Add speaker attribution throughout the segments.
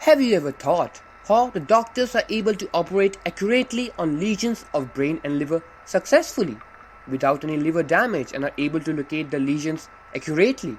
Speaker 1: Have you ever thought how the doctors are able to operate accurately on lesions of brain and liver successfully without any liver damage and are able to locate the lesions accurately?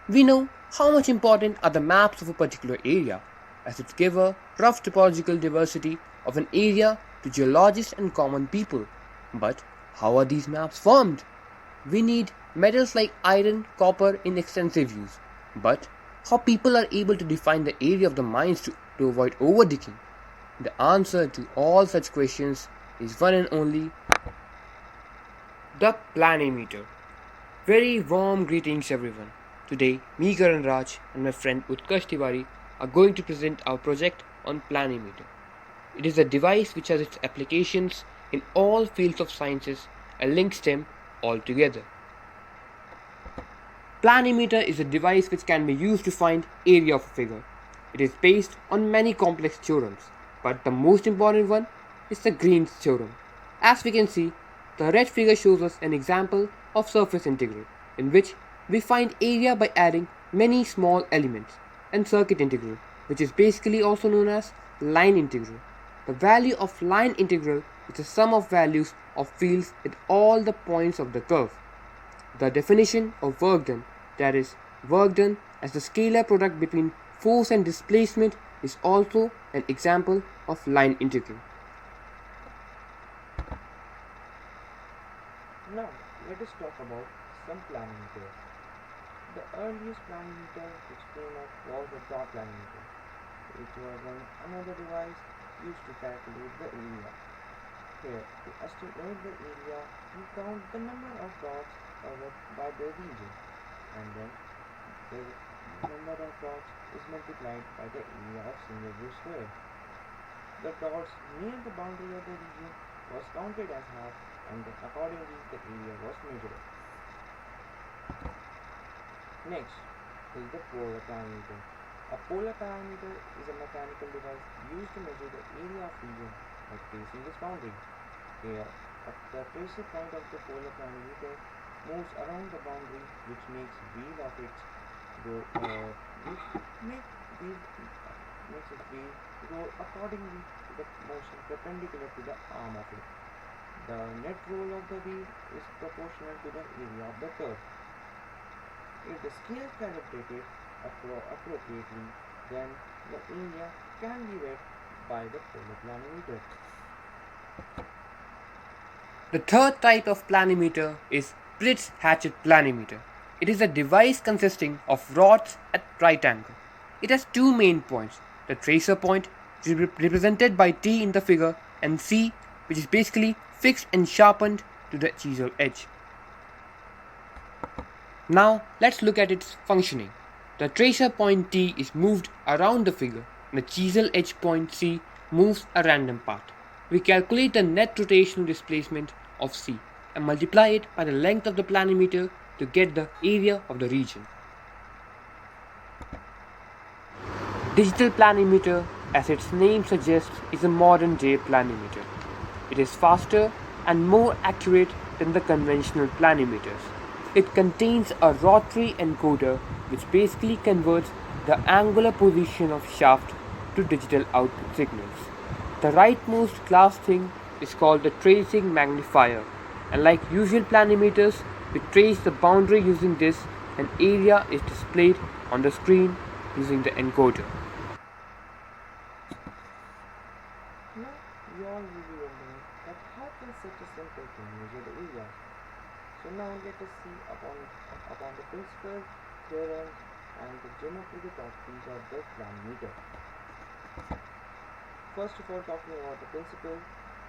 Speaker 1: We know how much important are the maps of a particular area, as it gives a rough topological diversity of an area to geologists and common people. But how are these maps formed? We need metals like iron, copper in extensive use. But how people are able to define the area of the mines to avoid overdigging? The answer to all such questions is one and only the Planimeter. Very warm greetings everyone. Today, me Karan Raj and my friend Utkarsh Tiwari are going to present our project on Planimeter. It is a device which has its applications in all fields of sciences and links them all together. Planimeter is a device which can be used to find area of a figure. It is based on many complex theorems, but the most important one is the Green's theorem. As we can see, the red figure shows us an example of surface integral, in which we find area by adding many small elements, and circuit integral, which is basically also known as line integral. The value of line integral is the sum of values of fields at all the points of the curve. The definition of work done, that is, work done as the scalar product between force and displacement, is also an example of line integral.
Speaker 2: Now, let us talk about some planimeters. The earliest planimeter which came up was the dot planimeter, which was another device used to calculate the area. Here, to estimate the area, we count the number of dots covered by the region, and then the number of dots is multiplied by the area of single view square. The dots near the boundary of the region was counted as half, and then accordingly the area was measured. Next is the polar planimeter. A polar planimeter is a mechanical device used to measure the area of region by tracing its boundary. Here, the tracer point of the polar planimeter moves around the boundary, which makes wheel of its go makes its wheel go accordingly to the motion perpendicular to the arm of it. The net roll of the wheel is proportional to the area of the curve. If the scale calibrated appropriately, then the area can be read by the polar planimeter.
Speaker 1: The third type of planimeter is Blitz Hatchet planimeter. It is a device consisting of rods at right angle. It has two main points: the tracer point, which is represented by T in the figure, and C, which is basically fixed and sharpened to the chisel edge. Now let's look at its functioning. The tracer point T is moved around the figure, and the chisel edge point C moves a random path. We calculate the net rotational displacement of C and multiply it by the length of the planimeter to get the area of the region. Digital planimeter, as its name suggests, is a modern day planimeter. It is faster and more accurate than the conventional planimeters. It contains a rotary encoder which basically converts the angular position of shaft to digital output signals. The rightmost glass thing is called the tracing magnifier, and like usual planimeters, we trace the boundary using this, and area is displayed on the screen using the encoder.
Speaker 2: Now, you all will be wondering that how can such a simple thing measure the area? So now let us see upon the principles, theorems, and the geometrical properties of the planimeter. First of all, talking about the principle,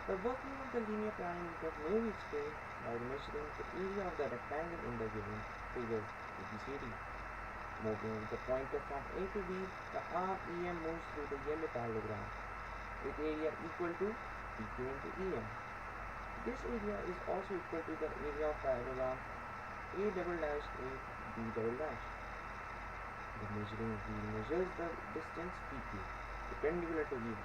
Speaker 2: the working of the linear planimeter may be explained by measuring the area of the rectangle in the given figure ABCD. Moving the pointer from A to B, the arm EM moves through the yellow parallelogram with area equal to PQ into EM. This area is also equal to the area of parallelogram A double dash A B double dash. The measuring wheel measures the distance PQ perpendicular to EM.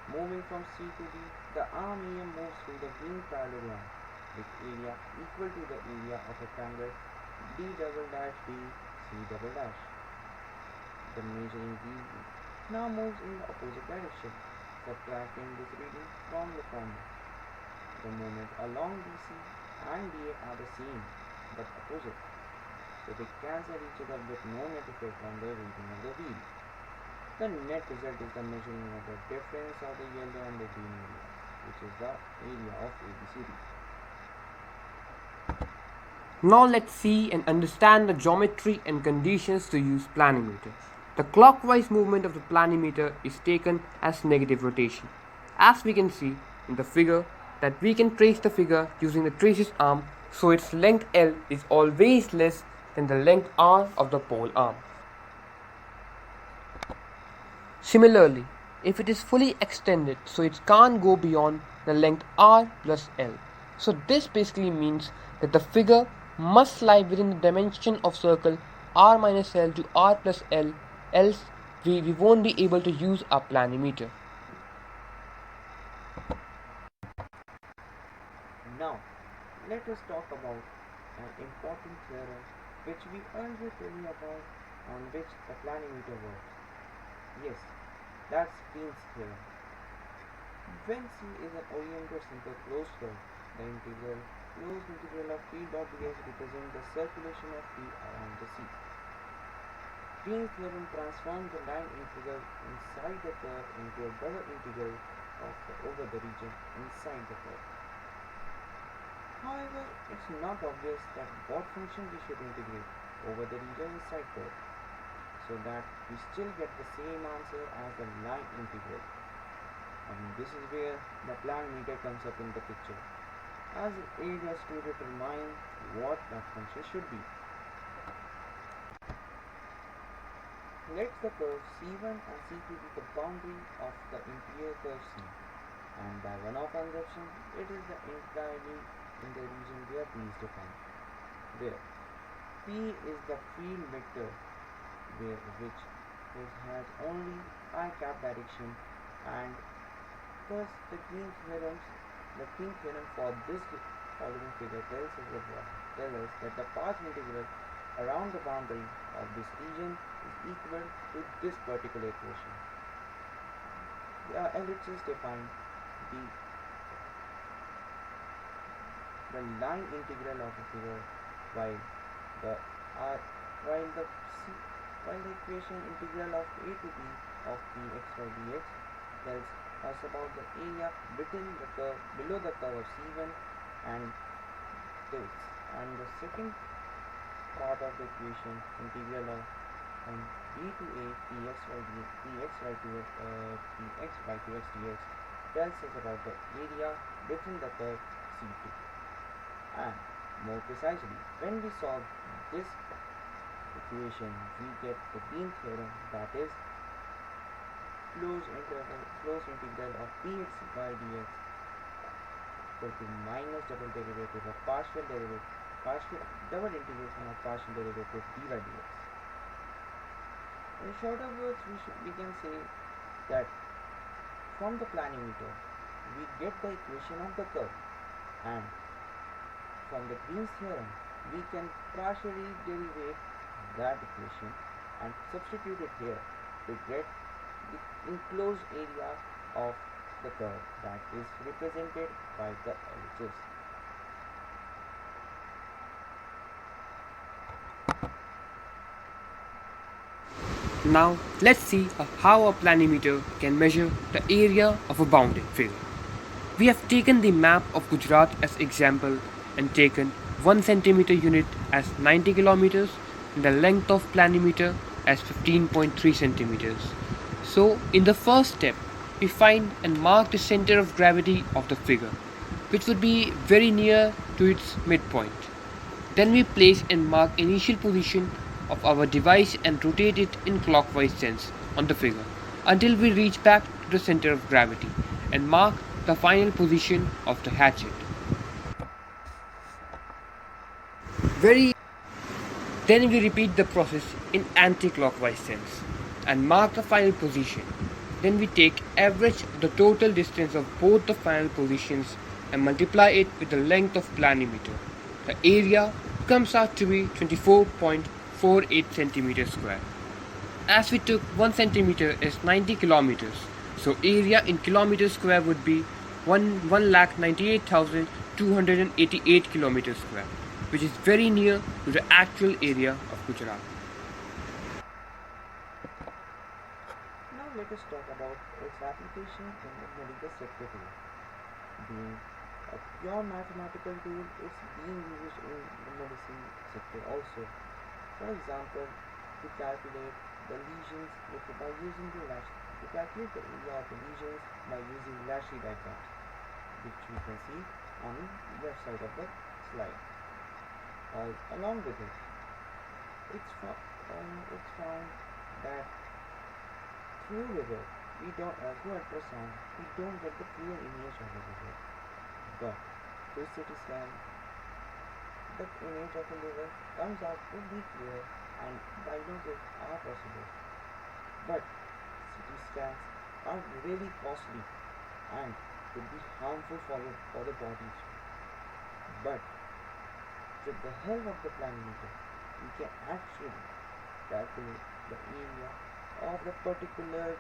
Speaker 2: Moving from C to D, the arm EM moves through the green parallelogram with area equal to the area of a rectangle D double dash D C double dash. The measuring wheel now moves in the opposite direction, subtracting this reading from the formula. The moment along BC and DA are the same but opposite, so they cancel each other with no net effect on the reading of the wheel. The net result is the measuring of the difference of the yellow and the green area, which is the area of ABCD.
Speaker 1: Now let's see and understand the geometry and conditions to use planimeter. The clockwise movement of the planimeter is taken as negative rotation. As we can see in the figure that we can trace the figure using the traces arm, so its length L is always less than the length R of the pole arm. Similarly, if it is fully extended, so it can't go beyond the length R plus L. So this basically means that the figure must lie within the dimension of circle R minus L to R plus L, else we won't be able to use our planimeter.
Speaker 2: Now, let us talk about an important theorem which we earlier told you about, on which the planimeter works. Yes, that's Green's theorem. When C is an oriented simple closed curve, the closed integral of T dot ds represents the circulation of T around the C. Green's theorem transforms the line integral inside the curve into a double integral over the region inside the curve. However, it's not obvious that what function we should integrate over the region inside curve, so that we still get the same answer as the line integral. And this is where the planimeter comes up in the picture, as it aids us to determine what that function should be. Let the curve C1 and C2 be the boundary of the interior curve C, and by one-off conception, it is the entirely in the region where P is defined. There, P is the field vector, which has only I cap direction, and thus the Green theorem for this following figure tells us that the path integral around the boundary of this region is equal to this particular equation. The ellipses define the line integral of the figure, while the equation integral of a to b of dx by dx tells us about the area below the curve of C1 and this. And the second part of the equation integral of b to a dx by 2x dx tells us about the area between the curve C2. And more precisely, when we solve this equation, we get the Green theorem, that is closed integral of dx by dx equal to minus double derivative of double integration of partial derivative d by dx. In shorter words, we can say that from the planimeter we get the equation of the curve, and from the Green's theorem we can partially derivate that equation and substitute it here to get the enclosed area of the curve, that is represented by the ellipses.
Speaker 1: Now let's see how a planimeter can measure the area of a bounded figure. We have taken the map of Gujarat as example and taken 1 centimeter unit as 90 kilometers and the length of planimeter as 15.3 centimeters. So in the first step, we find and mark the center of gravity of the figure, which would be very near to its midpoint. Then we place and mark initial position of our device and rotate it in clockwise sense on the figure until we reach back to the center of gravity and mark the final position of the hatchet. Then we repeat the process in anti-clockwise sense and mark the final position. Then we take average the total distance of both the final positions and multiply it with the length of planimeter. The area comes out to be 24.48 centimeters square. As we took 1 centimeter is 90 kilometers, so area in kilometers square would be 1,98,288 kilometers square, which is very near to the actual area of Gujarat.
Speaker 2: Now let us talk about its application in the medical sector too. Being a pure mathematical tool, it's being used in the medicine sector also. For example, to calculate the lesions by using the lash, to calculate the area of the lesions by using Lashley diagrams, which we can see on the left side of the slide. Along with it, it's found that through river, we don't through ultrasound, we don't get the clear image of the river, but through CT scan, the image of the liver comes out fully clear and diagnosis are possible. But CT scans are really costly and could be harmful for the body. But with the help of the planimeter, we can actually calculate the area of the particular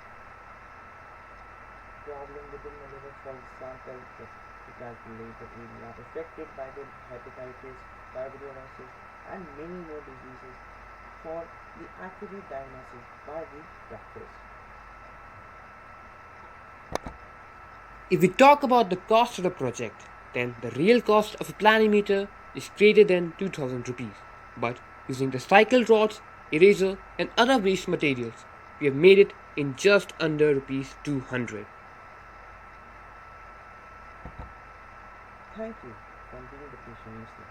Speaker 2: problem within the liver. For example, to calculate the area affected by the hepatitis, tuberculosis, and many more diseases for the accurate diagnosis by the doctors.
Speaker 1: If we talk about the cost of the project, then the real cost of a planimeter is greater than 2000 rupees. But using the cycle rods, eraser, and other waste materials, we have made it in just under rupees 200.
Speaker 2: Thank you for being the patient listener.